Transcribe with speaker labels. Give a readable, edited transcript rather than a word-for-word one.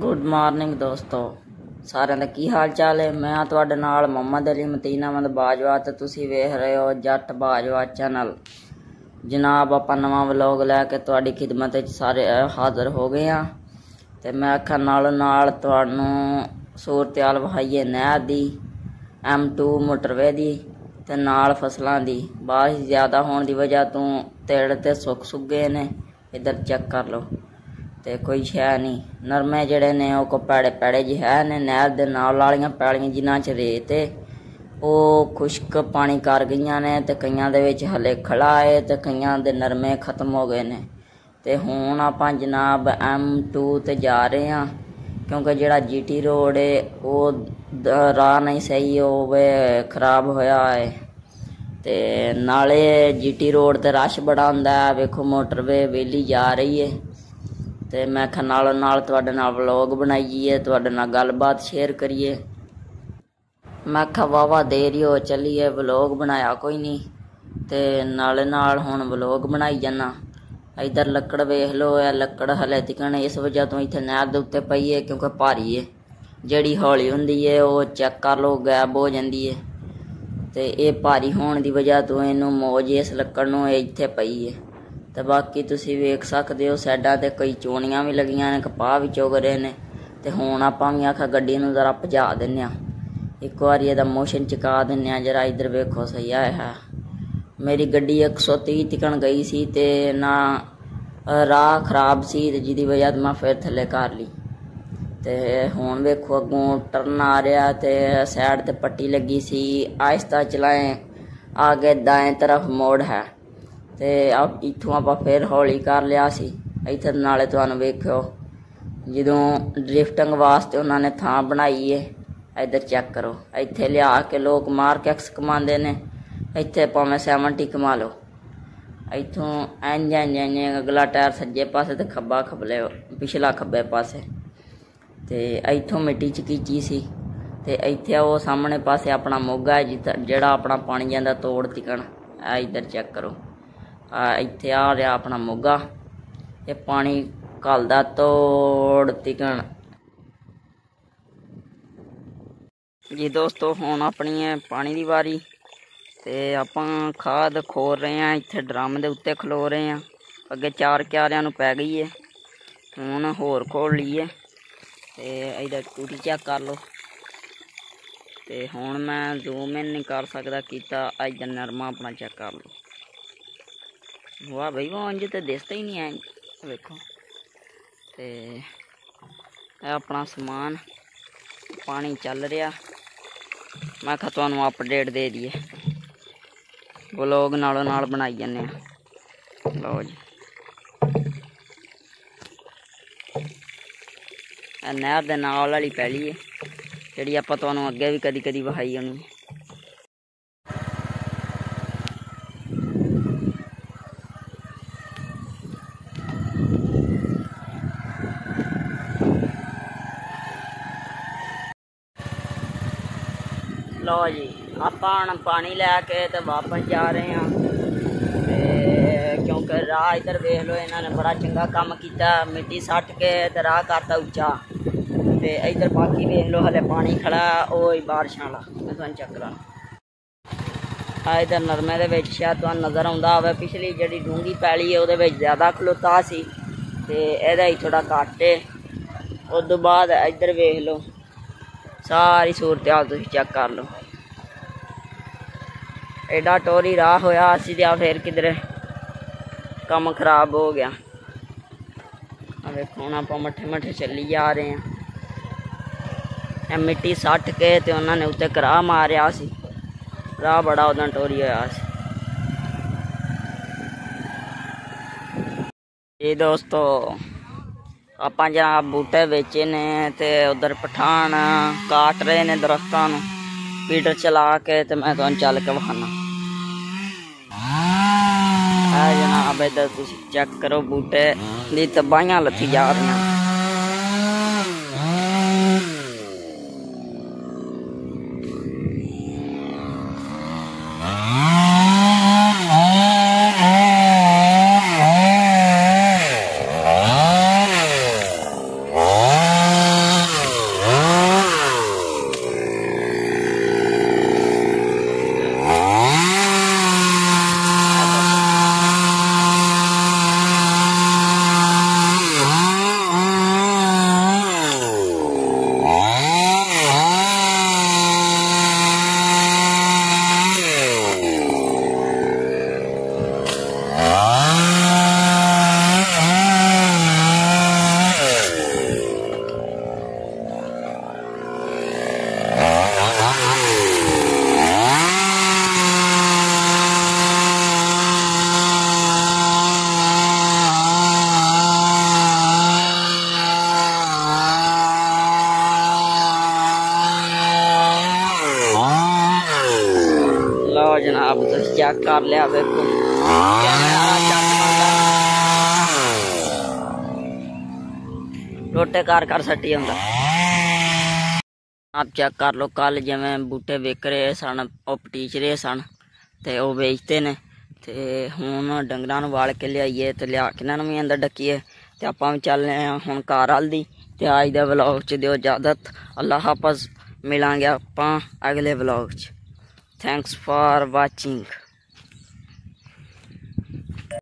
Speaker 1: Good morning दोस्तों, सारे का की हाल चाल है। मैं हाँ तुहाडे नाल मोहम्मद अली मतीन अहमद बाजवा ते तुसीं वेख रहे हो जट बाजवा चैनल। जनाब आपां नवां व्लॉग लैके तुहाडी खिदमत विच सारे हाज़र हो गए हाँ ते मैं आखा नालों नाल तुहानूं सूरत-हाल विखाईए नहर दी, M2 मोटरवे दी ते नाल फसलां दी। बारिश ज़्यादा होने की वजह तो तिड़ ते सुक गए ने। इधर चेक कर लो ते कोई शै नहीं। नरमे जिहड़े ने ओह को पैड़े पैड़े जे है ने। नहर दे नाल वालियां पैलियां जिन्हां च रेत है ओह खुश्क पानी कर गईयां ने ते कईयां दे विच हले खड़ा है ते कईयां दे नरमे खत्म हो गए ने। ते हुण आपां जनाब M2 ते जा रहे हैं क्योंकि जिहड़ा GT रोड है ओह राह नहीं सही होवे खराब होया है ते नाले GT रोड ते रश बड़ा हुंदा है। वेखो मोटरवे वेली जा रही है ते मैं आखा नालों नाल तुहाडे नाल व्लॉग बनाइए, तुहाडे नाल गलबात शेयर करिए। मैं आखा वाहवा देर ही हो चली है, व्लॉग बनाया कोई नहीं ते नाले नाल हुण व्लॉग बनाई जाना। इधर लकड़ वेख लो, है लकड़ हले तिकन इस वजह तो इत्थे नहर दे उत्ते पई है क्योंकि भारी है। जिहड़ी हौली हुंदी है वो चेक कर लो गैब हो जाती है ते ये भारी होने की वजह तो इनू मौज इस लकड़ नूं इत्थे पई है। तो बाकी तुसीं वेख सकदे हो साइडां ते कई चोनियां भी लगियां ने, कपाह भी चुग रहे ने। ते हुण आपां भी आखा गड्डी नूं जरा भजा दिन्ने आं, एक बारी इहदा मोशन चुका दिन्ने आं। जरा इधर वेखो सही है। मेरी गड्डी 130 तिकन गई सी ते ना राह खराब सी ते जिहदी वजह तो मैं फिर थल्ले कर ली। ते हुण वेखो अगों टर्न आ रहा ते साइड ते पट्टी लगी सी। आहिस्ता चलाएं, आगे दाएं तरफ मोड़ है ते अब इत्थों आपां फिर हौली कर लिया सी। इत्थे नाले तुहानूं वेखो जदों ड्रिफ्टिंग वास्ते उन्होंने थां बनाई है। इधर चेक करो, इत्थे लिया के लोग मार्केक्स कमांदे ने, इत्थे भावें 70 कमा लो। इत्थों इंज इंज इंज अगला टायर सज्जे पासे ते खब्बा खब्बले पिछला खब्बे पासे ते इत्थों मिट्टी चकीची सी ते इत्थे वो सामने पासे अपना मोगा है जिहड़ा अपना पानी जांदा तोड़ तिकन। इधर चेक करो, इत्थे आ रहा अपना मोगा, ये पानी घलदा तोड़ तिकन जी। दोस्तों हुण अपनी है पानी की वारी ते आपां खाद खोल रहे हैं। इत्थे ड्रम दे उत्ते खलो रहे हैं, अगे 4 क्यारियां नूं पै गई है। हुण होर खोल लीए ते इधर टूटी चेक कर लो ते हुण मैं जूम इन नहीं कर सकदा कीता। इधर नरमा अपना चेक कर लो। वाह भाई वाह, इंज तो दिसदा ही नहीं है। वेखो ते अपना समान पानी चल रहा। मैं आखा तुहानूं अपडेट दे दिए, व्लॉग नालों नाल बनाई जन्ने। लो जी नहर दे नाल वाली पैली है जिहड़ी आपां तुहानूं अगे भी कदी कदी विखाई होनी। लो जी आपां हुण पानी लैके ते वापस जा रहे हैं क्योंकि राह इधर वेख लो इन्होंने बड़ा चंगा काम किया। मिट्टी सट के ते राह करता उच्चा ते इधर बाकी वेख लो हले पानी खड़ा ओ बारिश वाला। मैं तुहानूं चेक करा इधर नरमे दे विच शायद तुहानूं नज़र आउंदा होवे पिछली जिहड़ी डूंगी पैली है उहदे विच ज़्यादा खलोता सी ते इहदा ही थोड़ा घट है। उस तो बाद इधर वेख लो सारी सूरत हाल तुसीं चेक कर लो। एडा टोरी राह होया असी ते फिर किधर काम खराब हो गया। देखो हुण आपां मट्ठे मट्ठे चली जा रहे हैं। मिट्टी सट के ते उन्होंने उत्ते कराह मारिया सी, राह बड़ा उदा टोरी होया सी। जी दोस्तों आपां जनाब बूटे बेचे ने ते उधर पठान काट रहे ने दरख्तां नूं फीडर चला के ते मैं तुहानूं चल के विखाना। जनाब इधर तुसीं चेक करो बूटे दी तबाहियां लथी जा रही। व्यू तुसीं चेक कर लिया वेखो टोटे कर सटी होंदा। आप चेक कर लो कल जिवें बूटे विक रहे सन वो पटीच रहे सन ते वो बेचते ने ते हुण डंगरां नूं वाल के लियाइए ते लिया के इन्हां नूं भी अंदर डकीए ते आपां भी चलने हुण घर हल दी। ते अज दे व्लॉग च दिओ इजाजत। अल्लाह हाफिज़। मिलांगे आपां अगले व्लॉग च। Thanks for watching.